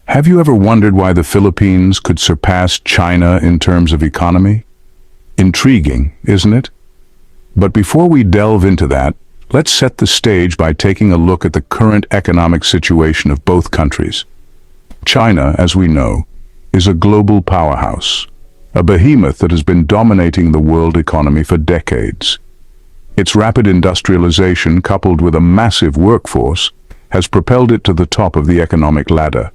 Have you ever wondered why the Philippines could surpass China in terms of economy? Intriguing, isn't it? But before we delve into that, let's set the stage by taking a look at the current economic situation of both countries. China, as we know, is a global powerhouse, a behemoth that has been dominating the world economy for decades. Its rapid industrialization, coupled with a massive workforce, has propelled it to the top of the economic ladder.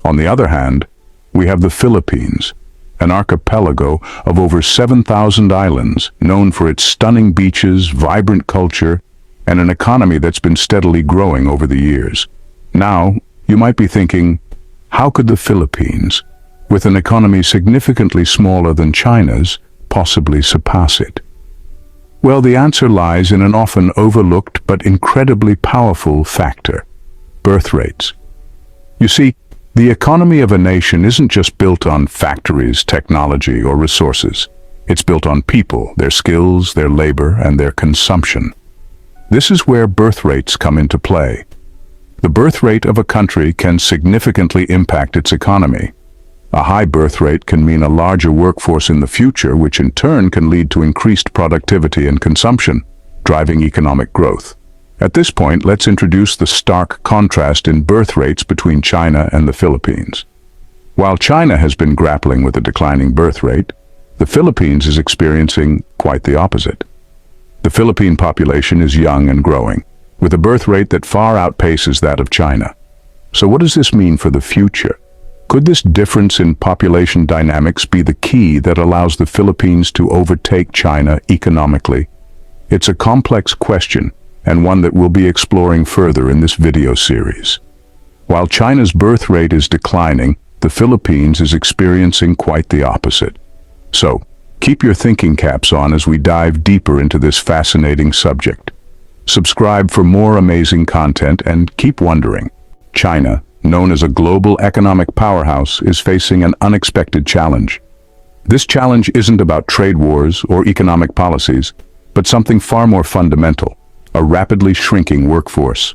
On the other hand, we have the Philippines, an archipelago of over 7,000 islands, known for its stunning beaches, vibrant culture, and an economy that's been steadily growing over the years. Now, you might be thinking, how could the Philippines, with an economy significantly smaller than China's, possibly surpass it? Well, the answer lies in an often overlooked but incredibly powerful factor: birth rates. You see, the economy of a nation isn't just built on factories, technology, or resources. It's built on people, their skills, their labor, and their consumption. This is where birth rates come into play. The birth rate of a country can significantly impact its economy. A high birth rate can mean a larger workforce in the future, which in turn can lead to increased productivity and consumption, driving economic growth. At this point, let's introduce the stark contrast in birth rates between China and the Philippines. While China has been grappling with a declining birth rate, the Philippines is experiencing quite the opposite. The Philippine population is young and growing, with a birth rate that far outpaces that of China. So what does this mean for the future? Could this difference in population dynamics be the key that allows the Philippines to overtake China economically? It's a complex question, and one that we'll be exploring further in this video series. While China's birth rate is declining, the Philippines is experiencing quite the opposite. So, keep your thinking caps on as we dive deeper into this fascinating subject. Subscribe for more amazing content and keep wondering. China, known as a global economic powerhouse, is facing an unexpected challenge. This challenge isn't about trade wars or economic policies, but something far more fundamental: a rapidly shrinking workforce.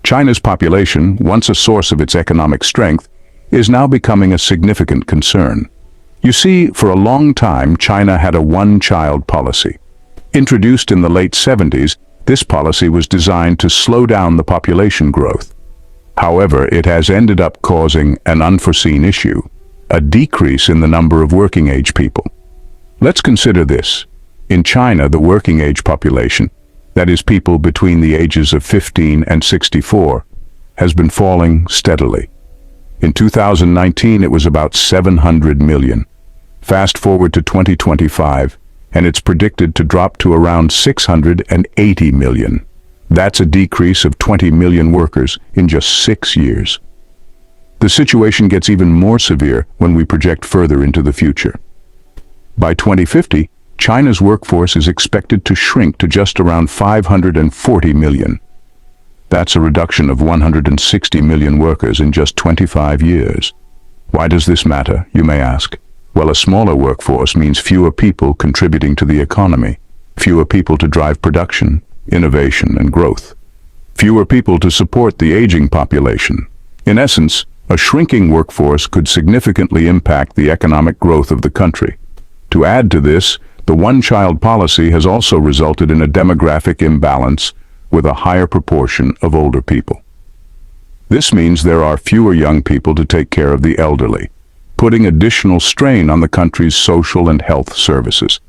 China's population, once a source of its economic strength, is now becoming a significant concern. You see, for a long time, China had a one-child policy. Introduced in the late 70s, this policy was designed to slow down the population growth. However, it has ended up causing an unforeseen issue: a decrease in the number of working-age people. Let's consider this. In China, the working-age population, that is, people between the ages of 15 and 64, has been falling steadily. In 2019, it was about 700 million. Fast forward to 2025, and it's predicted to drop to around 680 million. That's a decrease of 20 million workers in just 6 years. The situation gets even more severe when we project further into the future. By 2050, China's workforce is expected to shrink to just around 540 million. That's a reduction of 160 million workers in just 25 years. Why does this matter, you may ask? Well, a smaller workforce means fewer people contributing to the economy, fewer people to drive production, innovation, and growth, fewer people to support the aging population. In essence, a shrinking workforce could significantly impact the economic growth of the country. To add to this, the one-child policy has also resulted in a demographic imbalance with a higher proportion of older people. This means there are fewer young people to take care of the elderly, putting additional strain on the country's social and health services.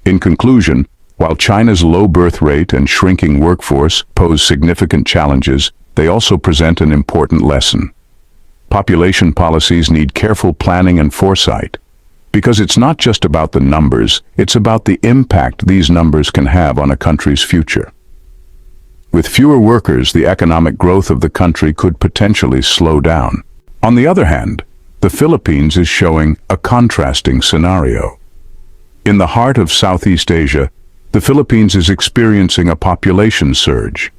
In conclusion, while China's low birth rate and shrinking workforce pose significant challenges, they also present an important lesson. Population policies need careful planning and foresight, because it's not just about the numbers, it's about the impact these numbers can have on a country's future. With fewer workers, the economic growth of the country could potentially slow down. On the other hand, the Philippines is showing a contrasting scenario. In the heart of Southeast Asia, the Philippines is experiencing a population surge.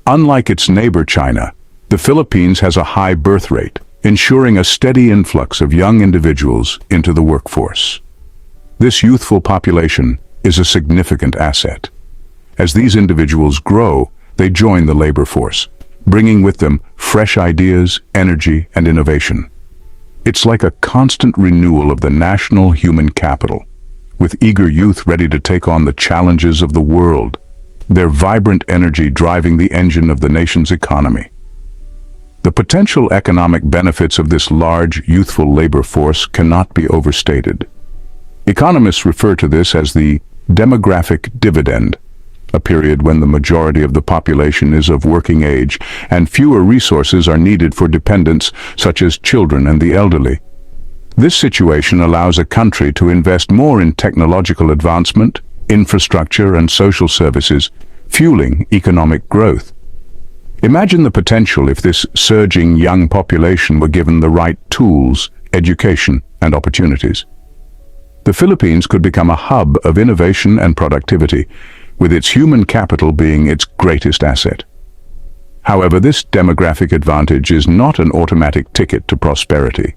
Unlike its neighbor China, the Philippines has a high birth rate, ensuring a steady influx of young individuals into the workforce. This youthful population is a significant asset. As these individuals grow, they join the labor force, bringing with them fresh ideas, energy, and innovation. It's like a constant renewal of the national human capital, with eager youth ready to take on the challenges of the world, their vibrant energy driving the engine of the nation's economy. The potential economic benefits of this large, youthful labor force cannot be overstated. Economists refer to this as the demographic dividend, a period when the majority of the population is of working age and fewer resources are needed for dependents such as children and the elderly. This situation allows a country to invest more in technological advancement, infrastructure, and social services, fueling economic growth. Imagine the potential if this surging young population were given the right tools, education, and opportunities. The Philippines could become a hub of innovation and productivity, with its human capital being its greatest asset. However, this demographic advantage is not an automatic ticket to prosperity.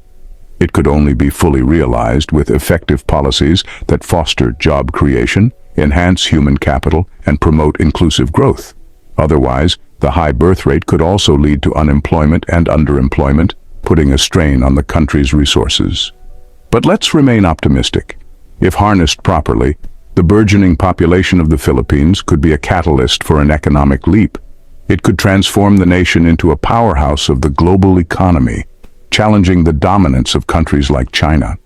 It could only be fully realized with effective policies that foster job creation, enhance human capital, and promote inclusive growth. Otherwise, the high birth rate could also lead to unemployment and underemployment, putting a strain on the country's resources. But let's remain optimistic. If harnessed properly, the burgeoning population of the Philippines could be a catalyst for an economic leap. It could transform the nation into a powerhouse of the global economy, challenging the dominance of countries like China.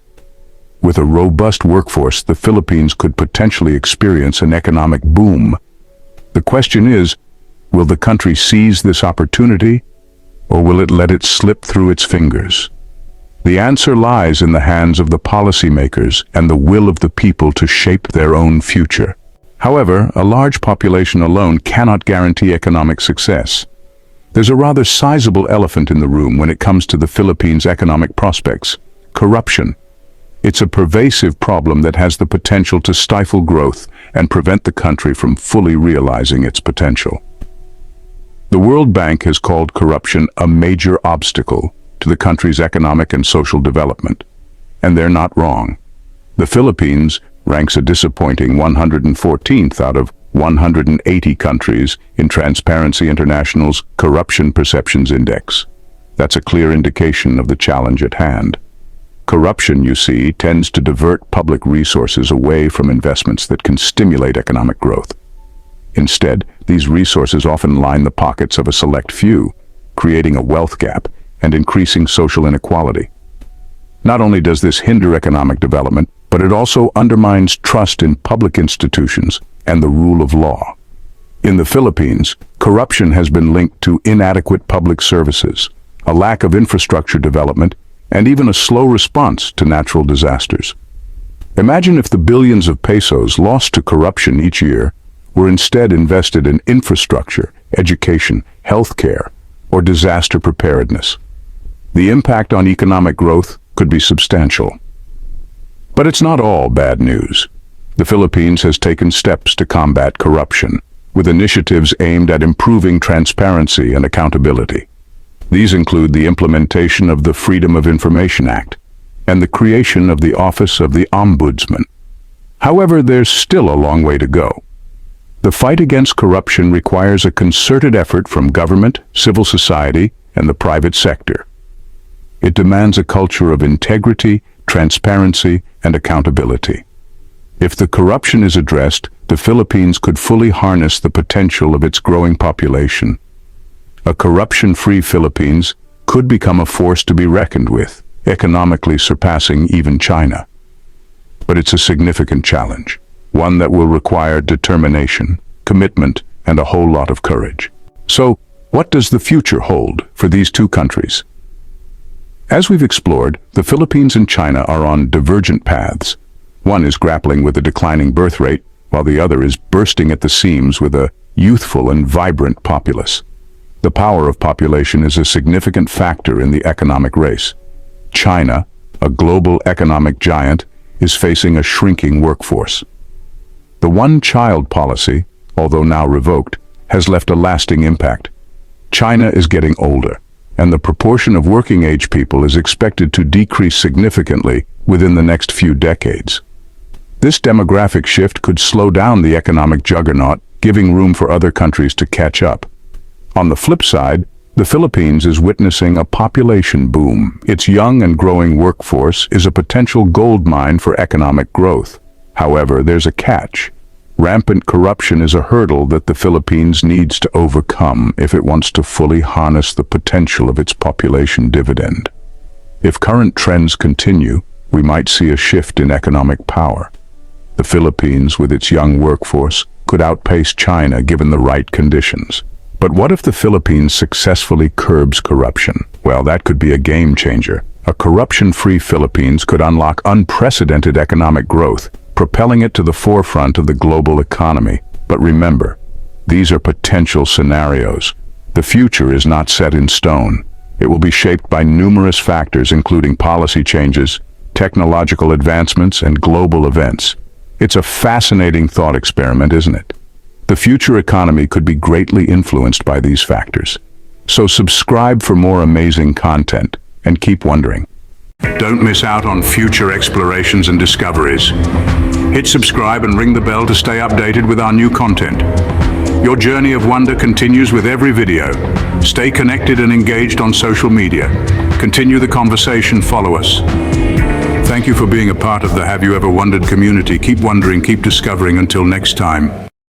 With a robust workforce, the Philippines could potentially experience an economic boom. The question is, will the country seize this opportunity, or will it let it slip through its fingers? The answer lies in the hands of the policymakers and the will of the people to shape their own future. However, a large population alone cannot guarantee economic success. There's a rather sizable elephant in the room when it comes to the Philippines' economic prospects: corruption. It's a pervasive problem that has the potential to stifle growth and prevent the country from fully realizing its potential. The World Bank has called corruption a major obstacle to the country's economic and social development, and they're not wrong. The Philippines ranks a disappointing 114th out of 180 countries in Transparency International's Corruption Perceptions Index. That's a clear indication of the challenge at hand. Corruption, you see, tends to divert public resources away from investments that can stimulate economic growth. Instead, these resources often line the pockets of a select few, creating a wealth gap and increasing social inequality. Not only does this hinder economic development, but it also undermines trust in public institutions and the rule of law. In the Philippines, corruption has been linked to inadequate public services, a lack of infrastructure development, and even a slow response to natural disasters. Imagine if the billions of pesos lost to corruption each year were instead invested in infrastructure, education, healthcare, or disaster preparedness. The impact on economic growth could be substantial. But it's not all bad news. The Philippines has taken steps to combat corruption, with initiatives aimed at improving transparency and accountability. These include the implementation of the Freedom of Information Act and the creation of the Office of the Ombudsman. However, there's still a long way to go. The fight against corruption requires a concerted effort from government, civil society, and the private sector. It demands a culture of integrity, transparency, and accountability. If the corruption is addressed, the Philippines could fully harness the potential of its growing population. A corruption-free Philippines could become a force to be reckoned with, economically surpassing even China. But it's a significant challenge, one that will require determination, commitment, and a whole lot of courage. So, what does the future hold for these two countries? As we've explored, the Philippines and China are on divergent paths. One is grappling with a declining birth rate, while the other is bursting at the seams with a youthful and vibrant populace. The power of population is a significant factor in the economic race. China, a global economic giant, is facing a shrinking workforce. The one-child policy, although now revoked, has left a lasting impact. China is getting older, and the proportion of working-age people is expected to decrease significantly within the next few decades. This demographic shift could slow down the economic juggernaut, giving room for other countries to catch up. On the flip side, the Philippines is witnessing a population boom. Its young and growing workforce is a potential goldmine for economic growth. However, there's a catch. Rampant corruption is a hurdle that the Philippines needs to overcome if it wants to fully harness the potential of its population dividend. If current trends continue, we might see a shift in economic power. The Philippines, with its young workforce, could outpace China given the right conditions. But what if the Philippines successfully curbs corruption? Well, that could be a game changer. A corruption-free Philippines could unlock unprecedented economic growth, propelling it to the forefront of the global economy. But remember, these are potential scenarios. The future is not set in stone. It will be shaped by numerous factors, including policy changes, technological advancements, and global events. It's a fascinating thought experiment, isn't it? The future economy could be greatly influenced by these factors. So subscribe for more amazing content and keep wondering. Don't miss out on future explorations and discoveries. Hit subscribe and ring the bell to stay updated with our new content. Your journey of wonder continues with every video. Stay connected and engaged on social media. Continue the conversation, follow us. Thank you for being a part of the Have You Ever Wondered community. Keep wondering, keep discovering. Until next time.